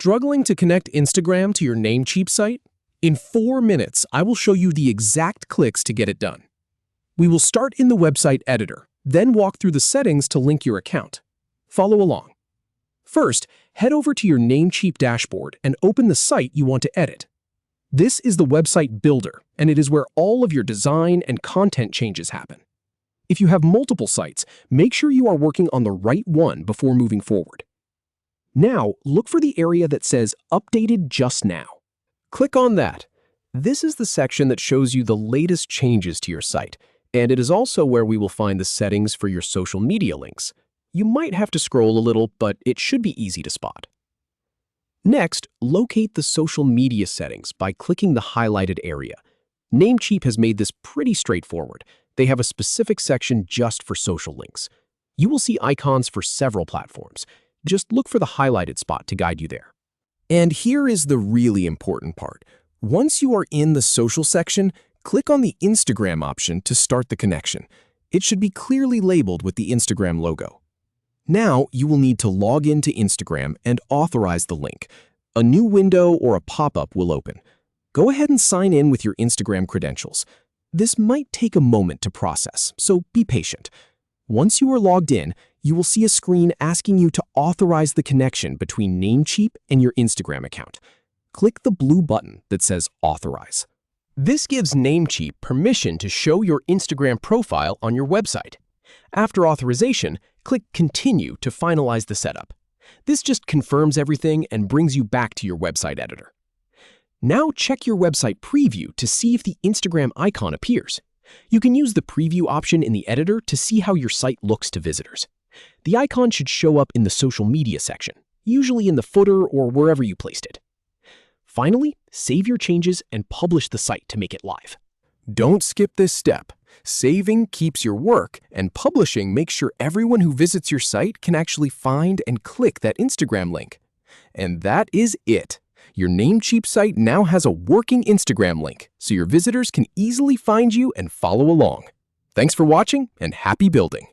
Struggling to connect Instagram to your Namecheap site? In 4 minutes, I will show you the exact clicks to get it done. We will start in the website editor, then walk through the settings to link your account. Follow along. First, head over to your Namecheap dashboard and open the site you want to edit. This is the website builder, and it is where all of your design and content changes happen. If you have multiple sites, make sure you are working on the right one before moving forward. Now, look for the area that says Updated Just Now. Click on that. This is the section that shows you the latest changes to your site, and it is also where we will find the settings for your social media links. You might have to scroll a little, but it should be easy to spot. Next, locate the social media settings by clicking the highlighted area. Namecheap has made this pretty straightforward. They have a specific section just for social links. You will see icons for several platforms. Just look for the highlighted spot to guide you there. And here is the really important part. Once you are in the social section, click on the Instagram option to start the connection. It should be clearly labeled with the Instagram logo. Now, you will need to log into Instagram and authorize the link. A new window or a pop-up will open. Go ahead and sign in with your Instagram credentials. This might take a moment to process, so be patient. Once you are logged in, you will see a screen asking you to authorize the connection between Namecheap and your Instagram account. Click the blue button that says Authorize. This gives Namecheap permission to show your Instagram profile on your website. After authorization, click Continue to finalize the setup. This just confirms everything and brings you back to your website editor. Now check your website preview to see if the Instagram icon appears. You can use the preview option in the editor to see how your site looks to visitors. The icon should show up in the social media section, usually in the footer or wherever you placed it. Finally, save your changes and publish the site to make it live. Don't skip this step. Saving keeps your work, and publishing makes sure everyone who visits your site can actually find and click that Instagram link. And that is it. Your Namecheap site now has a working Instagram link, so your visitors can easily find you and follow along. Thanks for watching, and happy building!